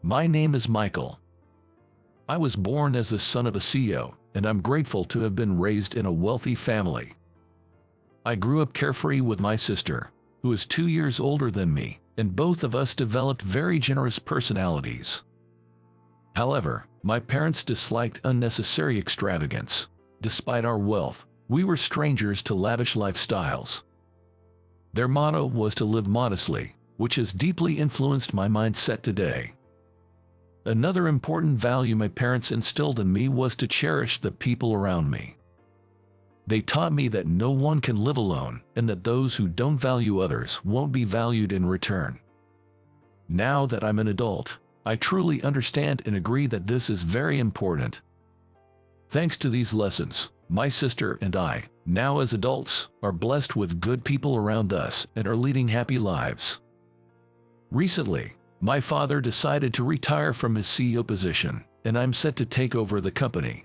My name is Michael. I was born as the son of a CEO, and I'm grateful to have been raised in a wealthy family. I grew up carefree with my sister, who is 2 years older than me, and both of us developed very generous personalities. However, my parents disliked unnecessary extravagance. Despite our wealth, we were strangers to lavish lifestyles. Their motto was to live modestly, which has deeply influenced my mindset today. Another important value my parents instilled in me was to cherish the people around me. They taught me that no one can live alone, and that those who don't value others won't be valued in return. Now that I'm an adult, I truly understand and agree that this is very important. Thanks to these lessons, my sister and I, now as adults, are blessed with good people around us and are leading happy lives. Recently, my father decided to retire from his CEO position, and I'm set to take over the company.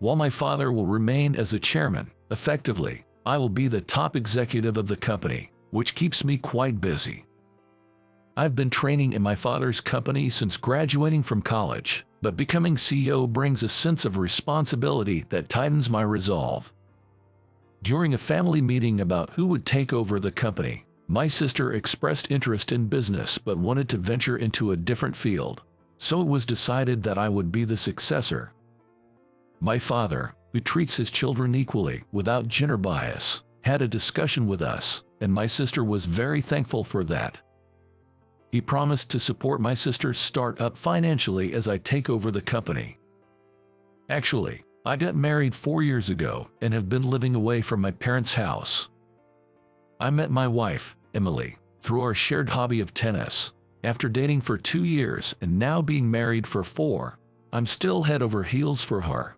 While my father will remain as the chairman, effectively, I will be the top executive of the company, which keeps me quite busy. I've been training in my father's company since graduating from college, but becoming CEO brings a sense of responsibility that tightens my resolve. During a family meeting about who would take over the company, my sister expressed interest in business but wanted to venture into a different field, so it was decided that I would be the successor. My father, who treats his children equally without gender bias, had a discussion with us, and my sister was very thankful for that. He promised to support my sister's startup financially as I take over the company. Actually, I got married 4 years ago and have been living away from my parents' house. I met my wife, Emily, through our shared hobby of tennis. After dating for 2 years and now being married for 4, I'm still head over heels for her.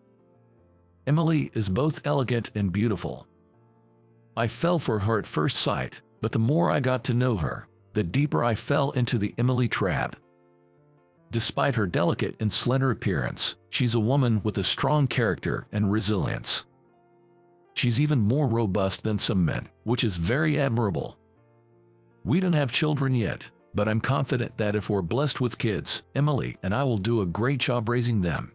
Emily is both elegant and beautiful. I fell for her at first sight, but the more I got to know her, the deeper I fell into the Emily trap. Despite her delicate and slender appearance, she's a woman with a strong character and resilience. She's even more robust than some men, which is very admirable. We don't have children yet, but I'm confident that if we're blessed with kids, Emily and I will do a great job raising them.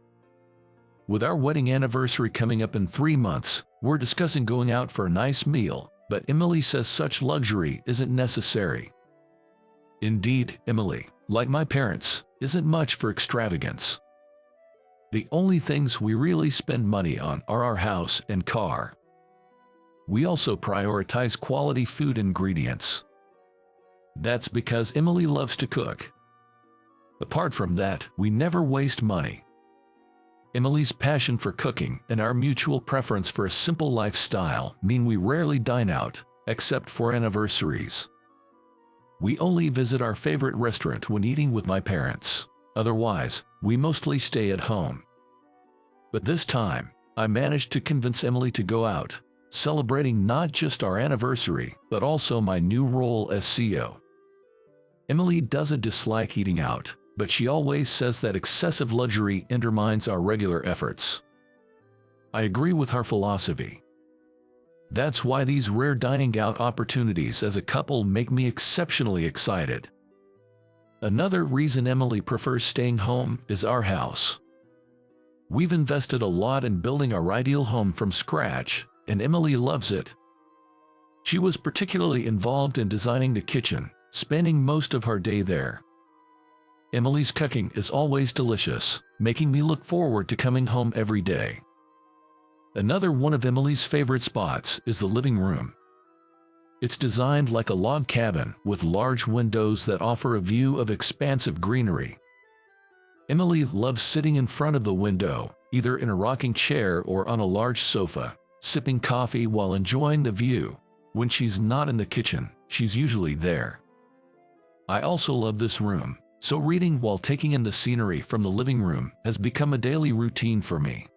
With our wedding anniversary coming up in 3 months, we're discussing going out for a nice meal, but Emily says such luxury isn't necessary. Indeed, Emily, like my parents, isn't much for extravagance. The only things we really spend money on are our house and car. We also prioritize quality food ingredients. That's because Emily loves to cook. Apart from that, we never waste money. Emily's passion for cooking and our mutual preference for a simple lifestyle mean we rarely dine out, except for anniversaries. We only visit our favorite restaurant when eating with my parents. Otherwise, we mostly stay at home. But this time, I managed to convince Emily to go out, celebrating not just our anniversary, but also my new role as CEO. Emily doesn't dislike eating out, but she always says that excessive luxury undermines our regular efforts. I agree with her philosophy. That's why these rare dining out opportunities as a couple make me exceptionally excited. Another reason Emily prefers staying home is our house. We've invested a lot in building our ideal home from scratch, and Emily loves it. She was particularly involved in designing the kitchen, spending most of her day there. Emily's cooking is always delicious, making me look forward to coming home every day. Another one of Emily's favorite spots is the living room. It's designed like a log cabin with large windows that offer a view of expansive greenery. Emily loves sitting in front of the window, either in a rocking chair or on a large sofa, sipping coffee while enjoying the view. When she's not in the kitchen, she's usually there. I also love this room, so reading while taking in the scenery from the living room has become a daily routine for me.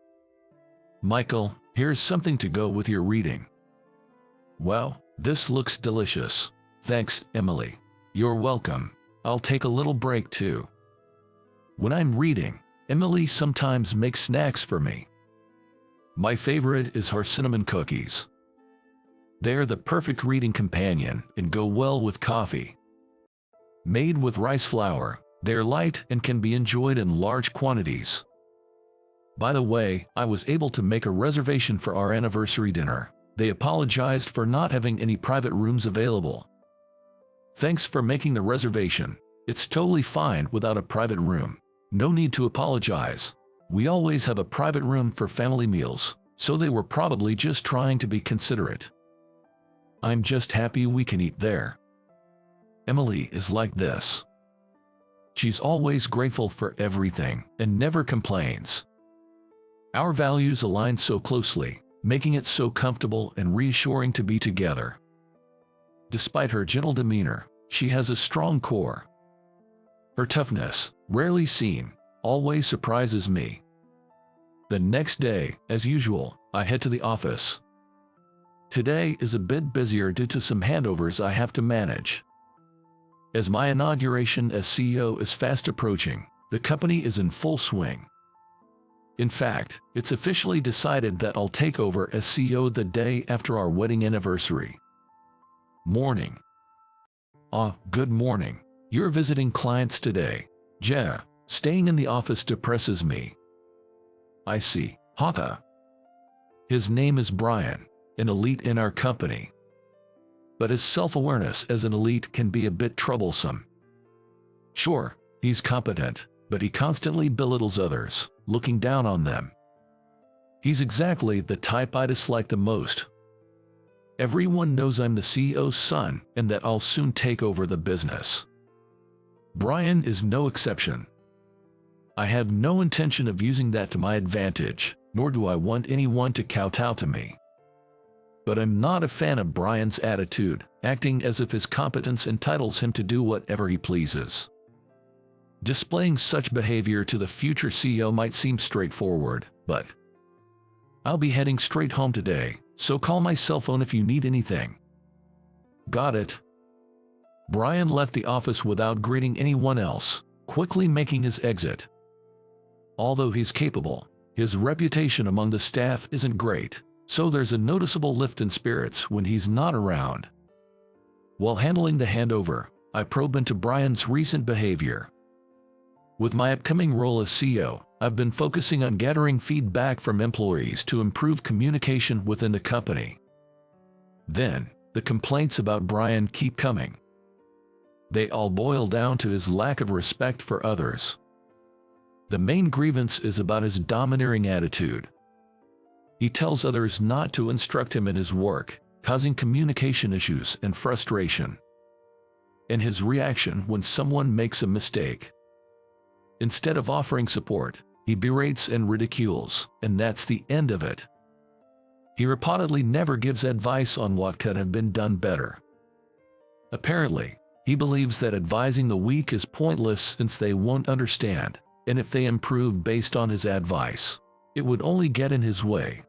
Michael, here's something to go with your reading. Well, this looks delicious. Thanks, Emily. You're welcome. I'll take a little break too. When I'm reading, Emily sometimes makes snacks for me. My favorite is her cinnamon cookies. They're the perfect reading companion and go well with coffee. Made with rice flour, They're light and can be enjoyed in large quantities. By the way, I was able to make a reservation for our anniversary dinner. They apologized for not having any private rooms available. Thanks for making the reservation. It's totally fine without a private room. No need to apologize. We always have a private room for family meals, so they were probably just trying to be considerate. I'm just happy we can eat there. Emily is like this. She's always grateful for everything and never complains. Our values align so closely, making it so comfortable and reassuring to be together. Despite her gentle demeanor, she has a strong core. Her toughness, rarely seen, always surprises me. The next day, as usual, I head to the office. Today is a bit busier due to some handovers I have to manage. As my inauguration as CEO is fast approaching, the company is in full swing. In fact, it's officially decided that I'll take over as CEO the day after our wedding anniversary. Morning. Good morning. You're visiting clients today. Yeah, staying in the office depresses me. I see. Aita. His name is Brian, an elite in our company. But his self-awareness as an elite can be a bit troublesome. Sure, he's competent, but he constantly belittles others, looking down on them. He's exactly the type I dislike the most. Everyone knows I'm the CEO's son and that I'll soon take over the business. Brian is no exception. I have no intention of using that to my advantage, nor do I want anyone to kowtow to me. But I'm not a fan of Brian's attitude, acting as if his competence entitles him to do whatever he pleases. Displaying such behavior to the future CEO might seem straightforward, but I'll be heading straight home today, so call my cell phone if you need anything. Got it. Brian left the office without greeting anyone else, quickly making his exit. Although he's capable, his reputation among the staff isn't great, so there's a noticeable lift in spirits when he's not around. While handling the handover, I probe into Brian's recent behavior. With my upcoming role as CEO, I've been focusing on gathering feedback from employees to improve communication within the company. Then, the complaints about Brian keep coming. They all boil down to his lack of respect for others. The main grievance is about his domineering attitude. He tells others not to instruct him in his work, causing communication issues and frustration. And his reaction when someone makes a mistake. Instead of offering support, he berates and ridicules, and that's the end of it. He reportedly never gives advice on what could have been done better. Apparently, he believes that advising the weak is pointless since they won't understand, and if they improve based on his advice, it would only get in his way.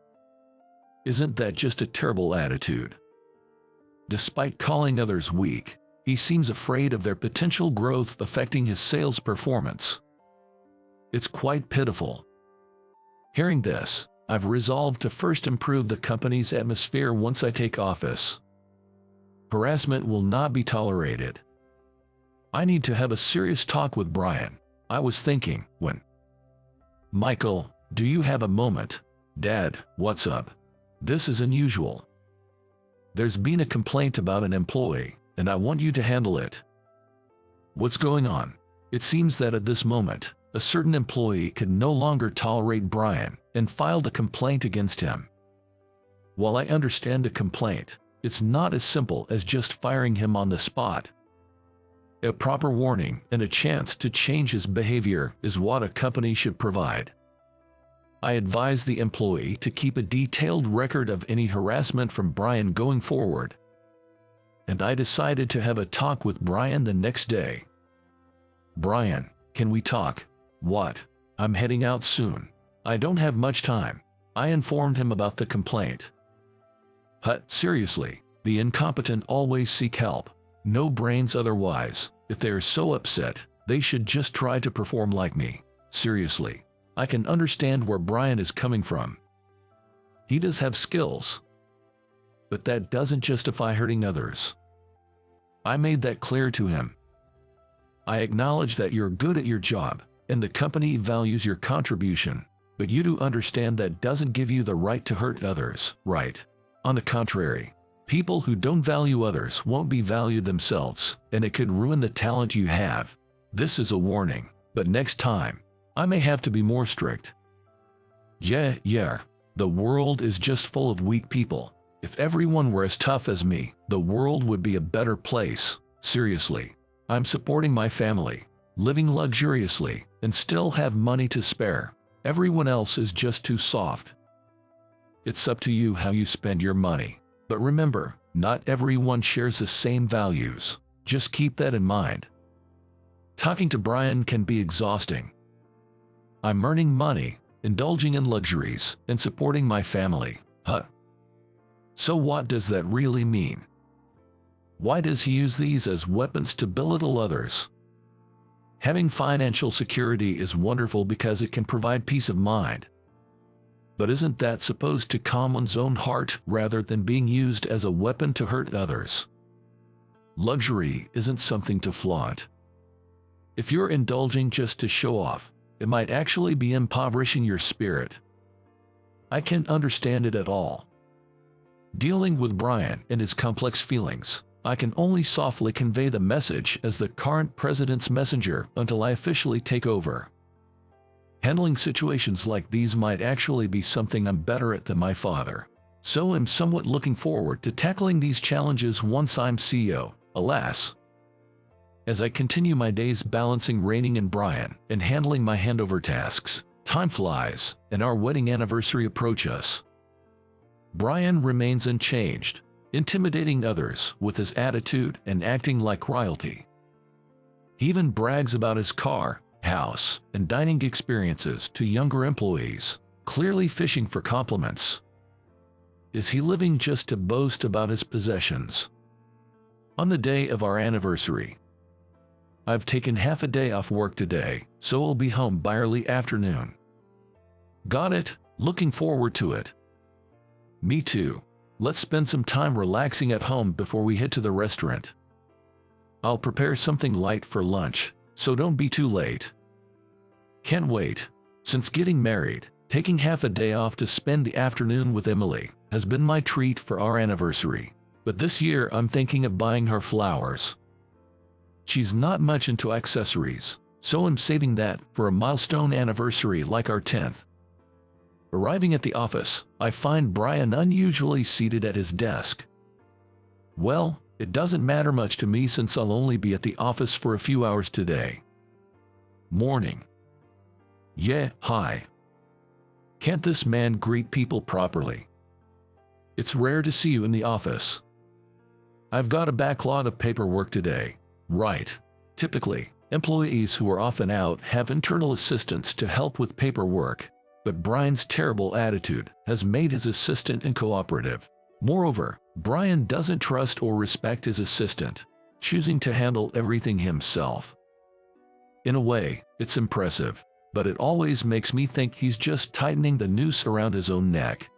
Isn't that just a terrible attitude? Despite calling others weak, he seems afraid of their potential growth affecting his sales performance. It's quite pitiful. Hearing this, I've resolved to first improve the company's atmosphere once I take office. Harassment will not be tolerated. I need to have a serious talk with Brian. I was thinking, when. Michael, do you have a moment? Dad, what's up? This is unusual. There's been a complaint about an employee, and I want you to handle it. What's going on? It seems that at this moment, a certain employee can no longer tolerate Brian and filed a complaint against him. While I understand a complaint, it's not as simple as just firing him on the spot. A proper warning and a chance to change his behavior is what a company should provide. I advise the employee to keep a detailed record of any harassment from Brian going forward. And I decided to have a talk with Brian the next day. Brian, can we talk? What? I'm heading out soon. I don't have much time. I informed him about the complaint. Seriously, the incompetent always seek help. No brains otherwise. If they are so upset, they should just try to perform like me. Seriously, I can understand where Brian is coming from. He does have skills. But that doesn't justify hurting others. I made that clear to him. I acknowledge that you're good at your job, and the company values your contribution, but you do understand that doesn't give you the right to hurt others, right? On the contrary, people who don't value others won't be valued themselves, and it could ruin the talent you have. This is a warning, but next time, I may have to be more strict. Yeah, the world is just full of weak people. If everyone were as tough as me, the world would be a better place. Seriously, I'm supporting my family, living luxuriously, and still have money to spare. Everyone else is just too soft. It's up to you how you spend your money. But remember, not everyone shares the same values. Just keep that in mind. Talking to Brian can be exhausting. I'm earning money, indulging in luxuries, and supporting my family. So what does that really mean? Why does he use these as weapons to belittle others? Having financial security is wonderful because it can provide peace of mind. But isn't that supposed to calm one's own heart rather than being used as a weapon to hurt others? Luxury isn't something to flaunt. If you're indulging just to show off, it might actually be impoverishing your spirit. I can't understand it at all. Dealing with Brian and his complex feelings, I can only softly convey the message as the current president's messenger until I officially take over. Handling situations like these might actually be something I'm better at than my father. So I'm somewhat looking forward to tackling these challenges once I'm CEO, alas. As I continue my days balancing reigning in Brian and handling my handover tasks, time flies and our wedding anniversary approaches. Brian remains unchanged, intimidating others with his attitude and acting like royalty. He even brags about his car, house, and dining experiences to younger employees, clearly fishing for compliments. Is he living just to boast about his possessions? On the day of our anniversary, I've taken half a day off work today, so I'll be home by early afternoon. Got it? Looking forward to it. Me too. Let's spend some time relaxing at home before we head to the restaurant. I'll prepare something light for lunch, so don't be too late. Can't wait. Since getting married, taking half a day off to spend the afternoon with Emily has been my treat for our anniversary. But this year I'm thinking of buying her flowers. She's not much into accessories, so I'm saving that for a milestone anniversary like our 10th. Arriving at the office, I find Brian unusually seated at his desk. Well, it doesn't matter much to me since I'll only be at the office for a few hours today. Morning. Yeah, hi. Can't this man greet people properly? It's rare to see you in the office. I've got a backlog of paperwork today. Right. Typically, employees who are often out have internal assistants to help with paperwork. But Brian's terrible attitude has made his assistant uncooperative. Moreover, Brian doesn't trust or respect his assistant, choosing to handle everything himself. In a way, it's impressive, but it always makes me think he's just tightening the noose around his own neck.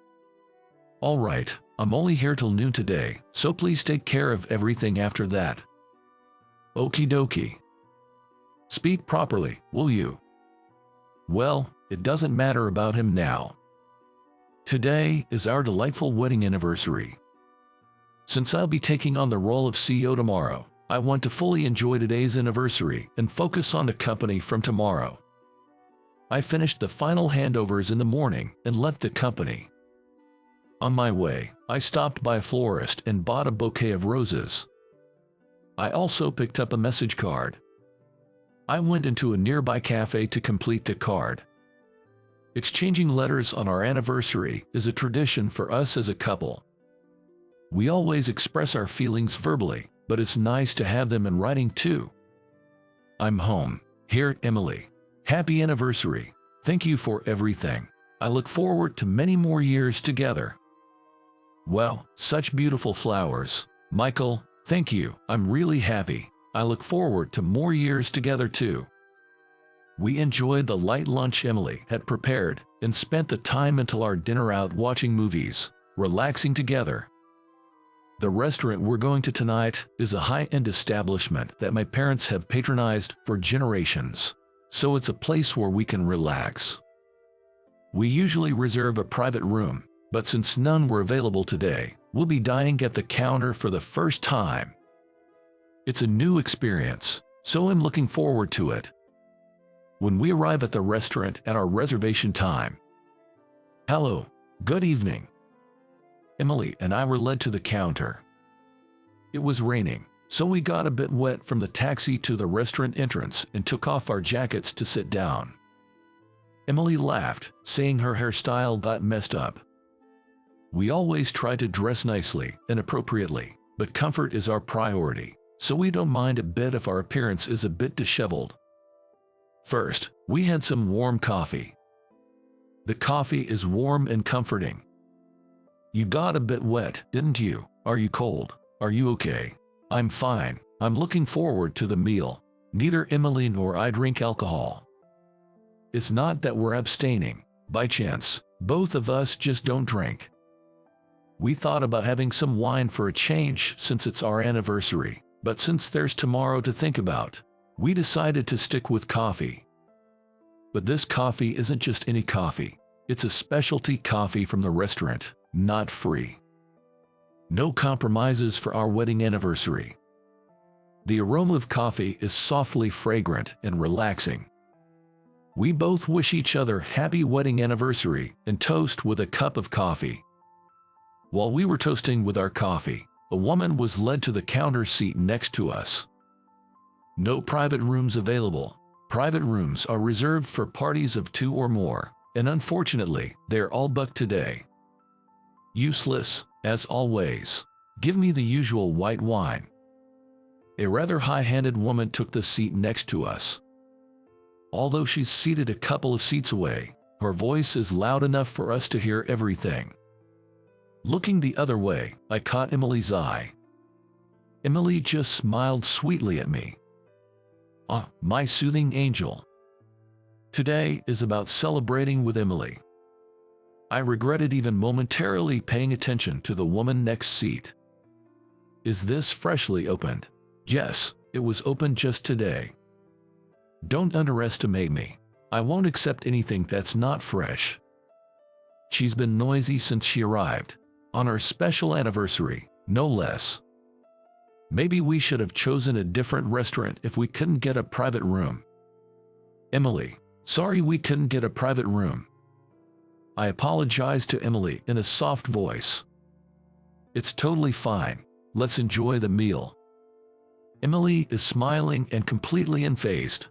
All right, I'm only here till noon today, so please take care of everything after that. Okie dokie. Speak properly, will you? Well, it doesn't matter about him now. Today is our delightful wedding anniversary. Since I'll be taking on the role of CEO tomorrow, I want to fully enjoy today's anniversary and focus on the company from tomorrow. I finished the final handovers in the morning and left the company. On my way, I stopped by a florist and bought a bouquet of roses. I also picked up a message card. I went into a nearby cafe to complete the card. Exchanging letters on our anniversary is a tradition for us as a couple. We always express our feelings verbally, but it's nice to have them in writing too. I'm home. Here, Emily. Happy anniversary. Thank you for everything. I look forward to many more years together. Well, such beautiful flowers. Michael, thank you. I'm really happy. I look forward to more years together too. We enjoyed the light lunch Emily had prepared and spent the time until our dinner out watching movies, relaxing together. The restaurant we're going to tonight is a high-end establishment that my parents have patronized for generations, so it's a place where we can relax. We usually reserve a private room, but since none were available today, we'll be dining at the counter for the first time. It's a new experience, so I'm looking forward to it. When we arrive at the restaurant at our reservation time, "Hello, good evening." Emily and I were led to the counter. It was raining, so we got a bit wet from the taxi to the restaurant entrance and took off our jackets to sit down. Emily laughed, saying her hairstyle got messed up. We always try to dress nicely and appropriately, but comfort is our priority, so we don't mind a bit if our appearance is a bit disheveled. First, we had some warm coffee. The coffee is warm and comforting. "You got a bit wet, didn't you? Are you cold? Are you okay?" "I'm fine. I'm looking forward to the meal." Neither Emily nor I drink alcohol. It's not that we're abstaining. By chance, both of us just don't drink. We thought about having some wine for a change since it's our anniversary, but since there's tomorrow to think about, we decided to stick with coffee. But this coffee isn't just any coffee. It's a specialty coffee from the restaurant, not free. No compromises for our wedding anniversary. The aroma of coffee is softly fragrant and relaxing. We both wish each other happy wedding anniversary and toast with a cup of coffee. While we were toasting with our coffee, a woman was led to the counter seat next to us. No private rooms available. Private rooms are reserved for parties of 2 or more, and unfortunately, they're all booked today. Useless, as always. Give me the usual white wine. A rather high-handed woman took the seat next to us. Although she's seated a couple of seats away, her voice is loud enough for us to hear everything. Looking the other way, I caught Emily's eye. Emily just smiled sweetly at me. "Ah, my soothing angel." Today is about celebrating with Emily. I regretted even momentarily paying attention to the woman next seat. "Is this freshly opened?" "Yes, it was opened just today." "Don't underestimate me. I won't accept anything that's not fresh." She's been noisy since she arrived. On our special anniversary, no less. Maybe we should have chosen a different restaurant if we couldn't get a private room. "Emily, sorry we couldn't get a private room." I apologized to Emily in a soft voice. "It's totally fine. Let's enjoy the meal." Emily is smiling and completely unfazed.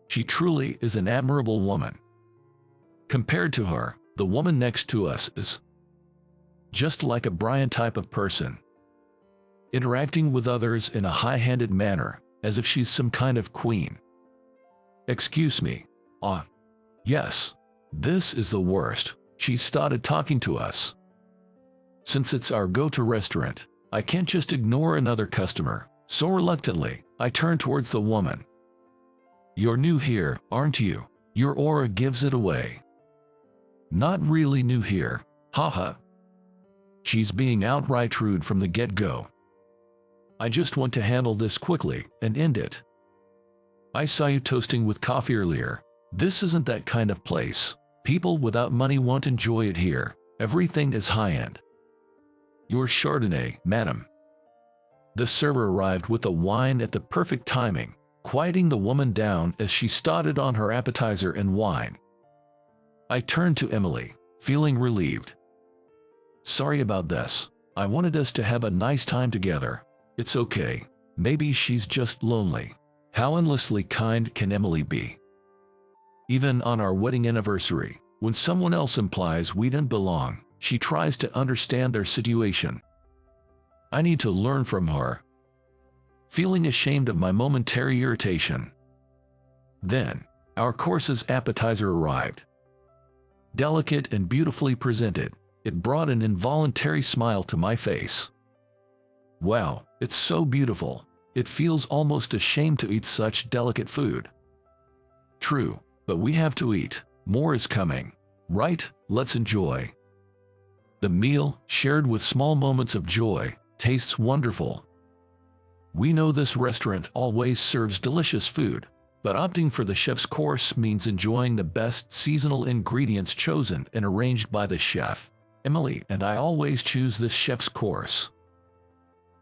She truly is an admirable woman. Compared to her, the woman next to us is just like a Brian type of person, interacting with others in a high-handed manner, as if she's some kind of queen. "Excuse me." Yes. This is the worst. She started talking to us. Since it's our go-to restaurant, I can't just ignore another customer, so reluctantly, I turn towards the woman. "You're new here, aren't you? Your aura gives it away." "Not really new here. Haha." She's being outright rude from the get-go. I just want to handle this quickly and end it. "I saw you toasting with coffee earlier. This isn't that kind of place. People without money won't enjoy it here. Everything is high-end." "Your Chardonnay, madam." The server arrived with the wine at the perfect timing, quieting the woman down as she started on her appetizer and wine. I turned to Emily, feeling relieved. "Sorry about this. I wanted us to have a nice time together." "It's okay. Maybe she's just lonely." How endlessly kind can Emily be? Even on our wedding anniversary, when someone else implies we didn't belong, she tries to understand their situation. I need to learn from her. Feeling ashamed of my momentary irritation. Then, our course's appetizer arrived. Delicate and beautifully presented, it brought an involuntary smile to my face. Wow, it's so beautiful. It feels almost a shame to eat such delicate food. True, but we have to eat. More is coming. Right, let's enjoy. The meal, shared with small moments of joy, tastes wonderful. We know this restaurant always serves delicious food, but opting for the chef's course means enjoying the best seasonal ingredients chosen and arranged by the chef. Emily and I always choose this chef's course.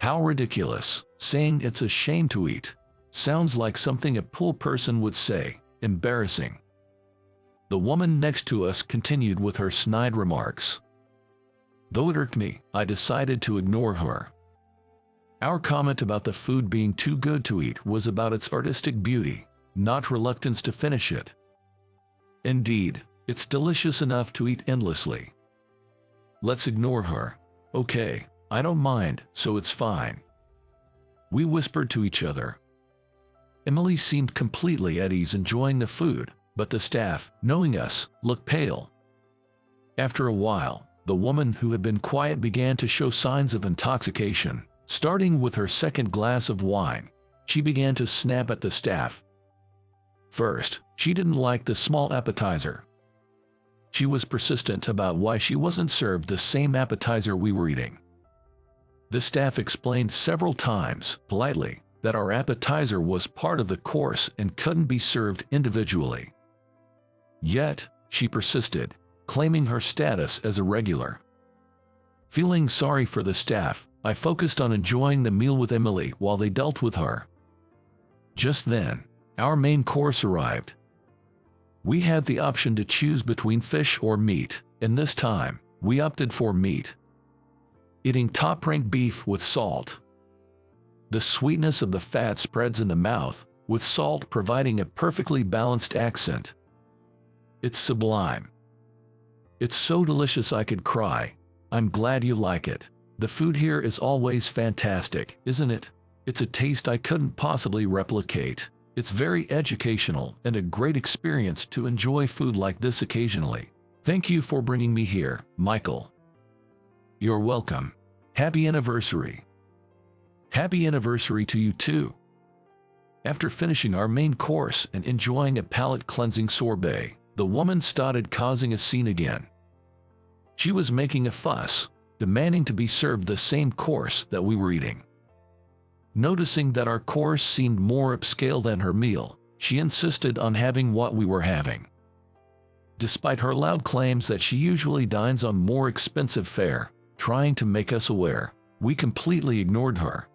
How ridiculous. Saying it's a shame to eat sounds like something a poor person would say. Embarrassing. The woman next to us continued with her snide remarks. Though it irked me, I decided to ignore her. Our comment about the food being too good to eat was about its artistic beauty, not reluctance to finish it. Indeed, it's delicious enough to eat endlessly. Let's ignore her. Okay, I don't mind, so it's fine. We whispered to each other. Emily seemed completely at ease enjoying the food, but the staff, knowing us, looked pale. After a while, the woman who had been quiet began to show signs of intoxication. Starting with her second glass of wine, she began to snap at the staff. First, she didn't like the small appetizer. She was persistent about why she wasn't served the same appetizer we were eating. The staff explained several times, politely, that our appetizer was part of the course and couldn't be served individually. Yet, she persisted, claiming her status as a regular. Feeling sorry for the staff, I focused on enjoying the meal with Emily while they dealt with her. Just then, our main course arrived. We had the option to choose between fish or meat, and this time, we opted for meat. Eating top-ranked beef with salt. The sweetness of the fat spreads in the mouth, with salt providing a perfectly balanced accent. It's sublime. It's so delicious I could cry. I'm glad you like it. The food here is always fantastic, isn't it? It's a taste I couldn't possibly replicate. It's very educational and a great experience to enjoy food like this occasionally. Thank you for bringing me here, Michael. You're welcome. Happy anniversary. Happy anniversary to you too. After finishing our main course and enjoying a palate-cleansing sorbet, the woman started causing a scene again. She was making a fuss, demanding to be served the same course that we were eating. Noticing that our course seemed more upscale than her meal, she insisted on having what we were having. Despite her loud claims that she usually dines on more expensive fare, trying to make us aware, we completely ignored her.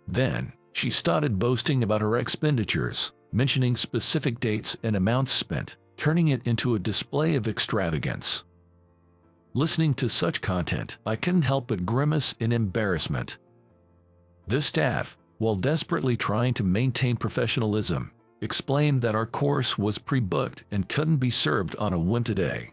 Then, she started boasting about her expenditures, mentioning specific dates and amounts spent, turning it into a display of extravagance. Listening to such content, I couldn't help but grimace in embarrassment. The staff, while desperately trying to maintain professionalism, explained that our course was pre-booked and couldn't be served on a whim today.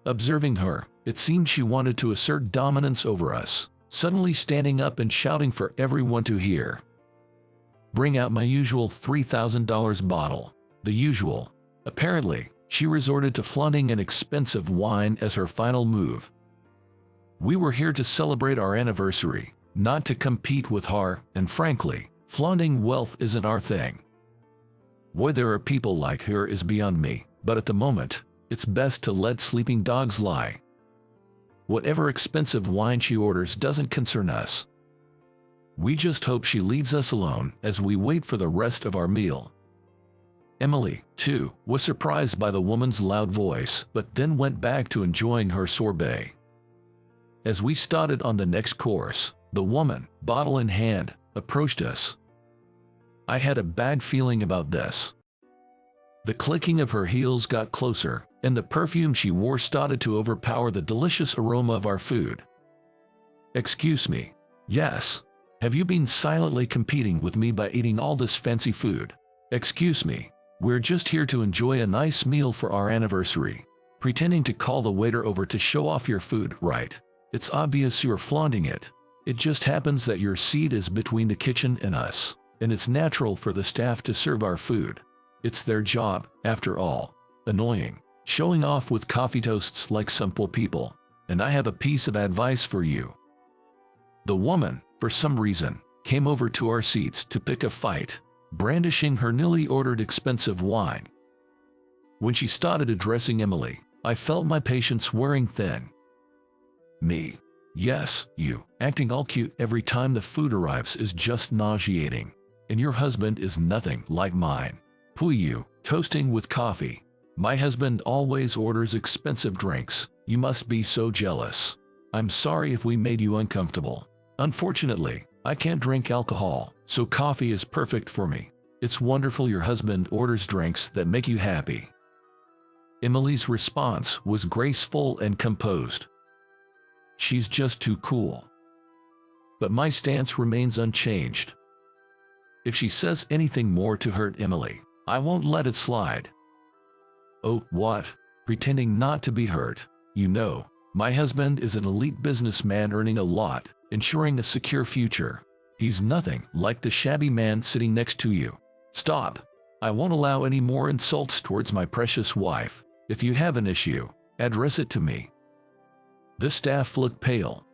Observing her, it seemed she wanted to assert dominance over us, suddenly standing up and shouting for everyone to hear. Bring out my usual $3,000 bottle. The usual. Apparently, she resorted to flaunting an expensive wine as her final move. We were here to celebrate our anniversary, not to compete with her, and frankly, flaunting wealth isn't our thing. Why there are people like her is beyond me, but at the moment, it's best to let sleeping dogs lie. Whatever expensive wine she orders doesn't concern us. We just hope she leaves us alone as we wait for the rest of our meal. Emily, too, was surprised by the woman's loud voice, but then went back to enjoying her sorbet. As we started on the next course, the woman, bottle in hand, approached us. I had a bad feeling about this. The clicking of her heels got closer, and the perfume she wore started to overpower the delicious aroma of our food. Excuse me. Yes. Have you been silently competing with me by eating all this fancy food? Excuse me. We're just here to enjoy a nice meal for our anniversary. Pretending to call the waiter over to show off your food, right? It's obvious you're flaunting it. It just happens that your seat is between the kitchen and us, and it's natural for the staff to serve our food. It's their job, after all. Annoying. Showing off with coffee toasts like simple people. And I have a piece of advice for you. The woman, for some reason, came over to our seats to pick a fight, brandishing her newly ordered expensive wine. When she started addressing Emily, I felt my patience wearing thin. Me. Yes, you, acting all cute every time the food arrives is just nauseating. And your husband is nothing like mine. Pooh, you, toasting with coffee. My husband always orders expensive drinks. You must be so jealous. I'm sorry if we made you uncomfortable. Unfortunately, I can't drink alcohol, so coffee is perfect for me. It's wonderful your husband orders drinks that make you happy. Emily's response was graceful and composed. She's just too cool. But my stance remains unchanged. If she says anything more to hurt Emily, I won't let it slide. Oh, what? Pretending not to be hurt. You know, my husband is an elite businessman earning a lot, ensuring a secure future. He's nothing like the shabby man sitting next to you. Stop. I won't allow any more insults towards my precious wife. If you have an issue, address it to me. The staff looked pale.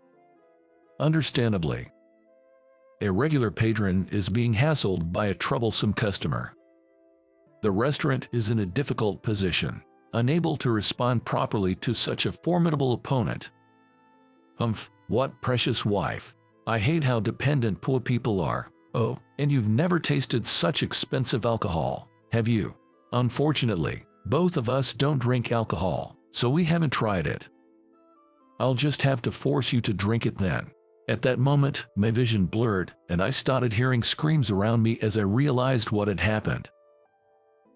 Understandably. A regular patron is being hassled by a troublesome customer. The restaurant is in a difficult position, unable to respond properly to such a formidable opponent. Humph, what precious wife. I hate how dependent poor people are. Oh, and you've never tasted such expensive alcohol, have you? Unfortunately, both of us don't drink alcohol, so we haven't tried it. I'll just have to force you to drink it then. At that moment, my vision blurred, and I started hearing screams around me as I realized what had happened.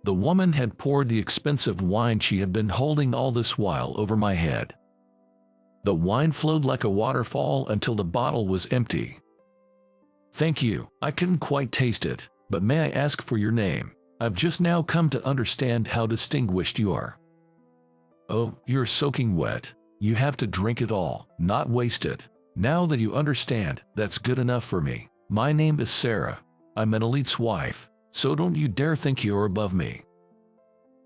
The woman had poured the expensive wine she had been holding all this while over my head. The wine flowed like a waterfall until the bottle was empty. Thank you, I couldn't quite taste it, but may I ask for your name? I've just now come to understand how distinguished you are. Oh, you're soaking wet. You have to drink it all, not waste it. Now that you understand, that's good enough for me. My name is Sarah. I'm an elite's wife, so don't you dare think you're above me.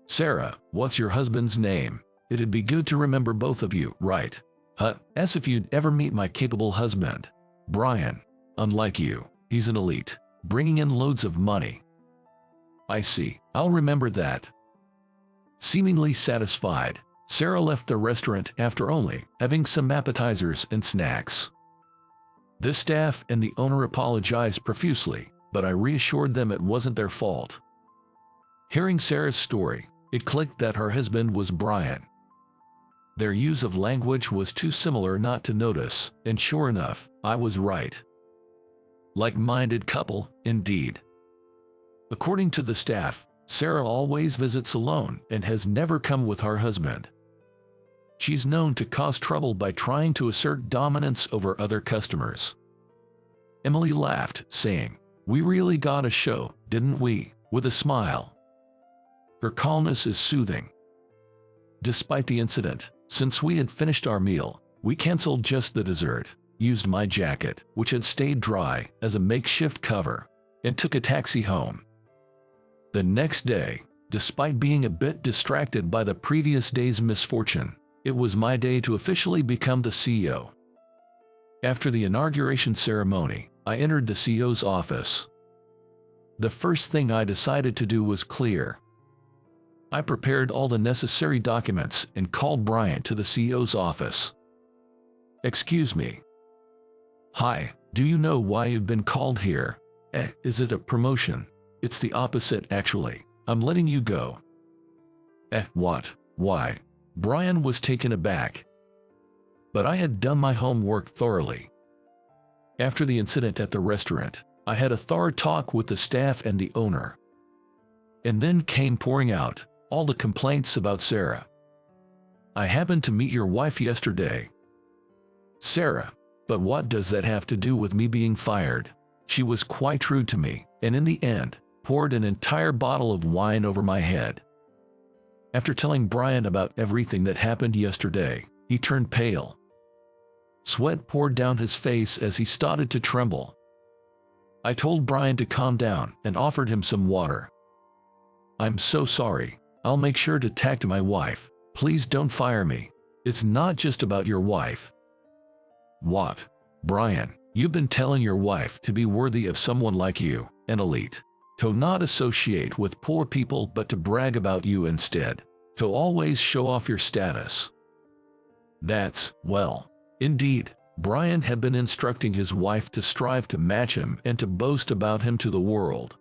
Sarah, what's your husband's name? It'd be good to remember both of you, right? As if you'd ever meet my capable husband. Brian. Unlike you, he's an elite, bringing in loads of money. I see, I'll remember that. Seemingly satisfied, Sarah left the restaurant after only having some appetizers and snacks. The staff and the owner apologized profusely, but I reassured them it wasn't their fault. Hearing Sarah's story, it clicked that her husband was Brian. Their use of language was too similar not to notice, and sure enough, I was right. Like-minded couple, indeed. According to the staff, Sarah always visits alone and has never come with her husband. She's known to cause trouble by trying to assert dominance over other customers. Emily laughed, saying, "We really got a show, didn't we?" with a smile. Her calmness is soothing. Despite the incident, since we had finished our meal, we canceled just the dessert, used my jacket, which had stayed dry, as a makeshift cover, and took a taxi home. The next day, despite being a bit distracted by the previous day's misfortune, it was my day to officially become the CEO. After the inauguration ceremony, I entered the CEO's office. The first thing I decided to do was clear. I prepared all the necessary documents and called Brian to the CEO's office. "Excuse me." "Hi, do you know why you've been called here?" Is it a promotion?" "It's the opposite, actually. I'm letting you go." What? Why?" Brian was taken aback. But I had done my homework thoroughly. After the incident at the restaurant, I had a thorough talk with the staff and the owner. And then came pouring out all the complaints about Sarah. "I happened to meet your wife yesterday." "Sarah, but what does that have to do with me being fired?" "She was quite rude to me, and in the end, poured an entire bottle of wine over my head." After telling Brian about everything that happened yesterday, he turned pale. Sweat poured down his face as he started to tremble. I told Brian to calm down and offered him some water. "I'm so sorry. I'll make sure to talk to my wife. Please don't fire me. It's not just about your wife." "What? Brian, you've been telling your wife to be worthy of someone like you, an elite. To not associate with poor people but to brag about you instead. To always show off your status." That's, well, indeed, Brian had been instructing his wife to strive to match him and to boast about him to the world.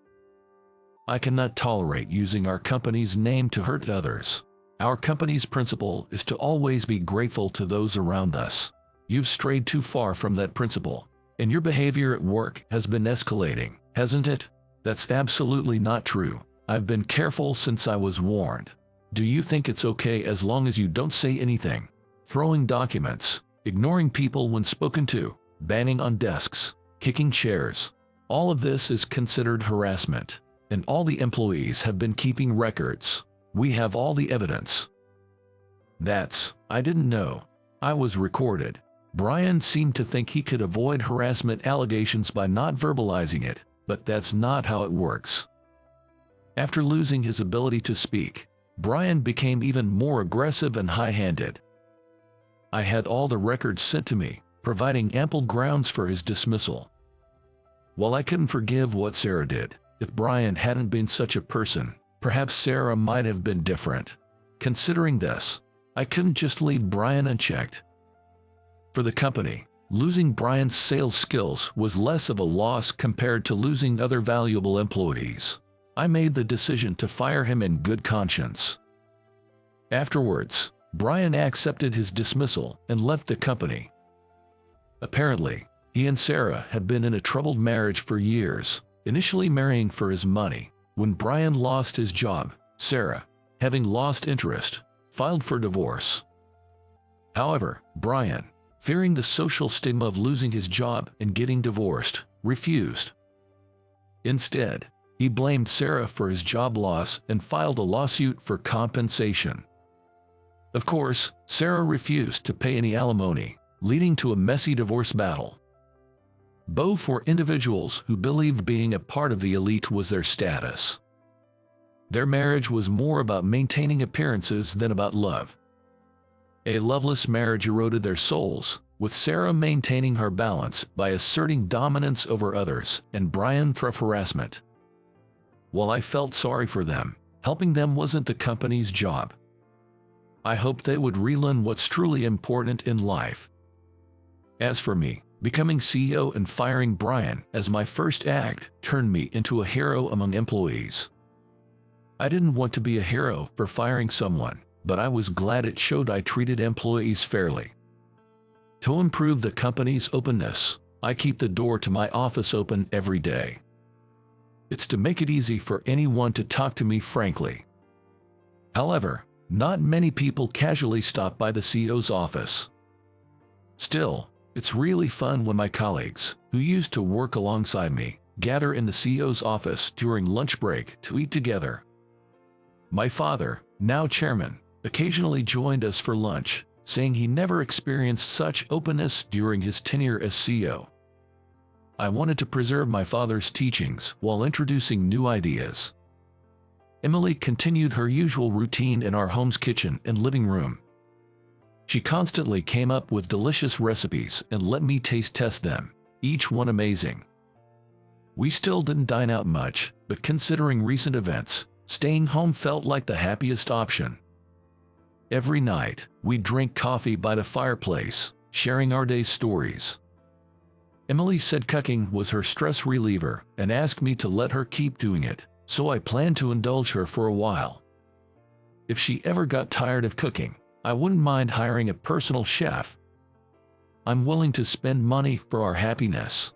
I cannot tolerate using our company's name to hurt others. Our company's principle is to always be grateful to those around us. You've strayed too far from that principle, and your behavior at work has been escalating, hasn't it? That's absolutely not true. I've been careful since I was warned. Do you think it's okay as long as you don't say anything? Throwing documents, ignoring people when spoken to, banging on desks, kicking chairs. All of this is considered harassment, and all the employees have been keeping records. We have all the evidence. I didn't know. I was recorded. Brian seemed to think he could avoid harassment allegations by not verbalizing it, but that's not how it works. After losing his ability to speak, Brian became even more aggressive and high-handed. I had all the records sent to me, providing ample grounds for his dismissal. While I couldn't forgive what Sarah did, if Brian hadn't been such a person, perhaps Sarah might have been different. Considering this, I couldn't just leave Brian unchecked. For the company, losing Brian's sales skills was less of a loss compared to losing other valuable employees. I made the decision to fire him in good conscience. Afterwards, Brian accepted his dismissal and left the company. Apparently, he and Sarah had been in a troubled marriage for years, initially marrying for his money. When Brian lost his job, Sarah, having lost interest, filed for divorce. However, Brian, fearing the social stigma of losing his job and getting divorced, refused. Instead, he blamed Sarah for his job loss and filed a lawsuit for compensation. Of course, Sarah refused to pay any alimony, leading to a messy divorce battle. Both were individuals who believed being a part of the elite was their status. Their marriage was more about maintaining appearances than about love. A loveless marriage eroded their souls, with Sarah maintaining her balance by asserting dominance over others and Brian through harassment. While I felt sorry for them, helping them wasn't the company's job. I hoped they would relearn what's truly important in life. As for me, becoming CEO and firing Brian as my first act turned me into a hero among employees. I didn't want to be a hero for firing someone, but I was glad it showed I treated employees fairly. To improve the company's openness, I keep the door to my office open every day. It's to make it easy for anyone to talk to me frankly. However, not many people casually stop by the CEO's office. Still, it's really fun when my colleagues, who used to work alongside me, gather in the CEO's office during lunch break to eat together. My father, now chairman, occasionally joined us for lunch, saying he never experienced such openness during his tenure as CEO. I wanted to preserve my father's teachings while introducing new ideas. Emily continued her usual routine in our home's kitchen and living room. She constantly came up with delicious recipes and let me taste test them, each one amazing. We still didn't dine out much, but considering recent events, staying home felt like the happiest option. Every night, we'd drink coffee by the fireplace, sharing our day's stories. Emily said cooking was her stress reliever and asked me to let her keep doing it, so I planned to indulge her for a while. If she ever got tired of cooking, I wouldn't mind hiring a personal chef. I'm willing to spend money for our happiness.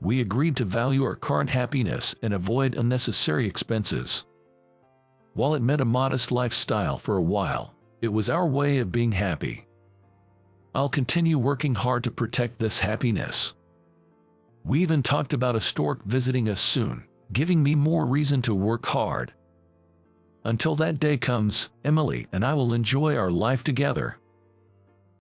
We agreed to value our current happiness and avoid unnecessary expenses. While it meant a modest lifestyle for a while, it was our way of being happy. I'll continue working hard to protect this happiness. We even talked about a stork visiting us soon, giving me more reason to work hard. Until that day comes, Emily and I will enjoy our life together,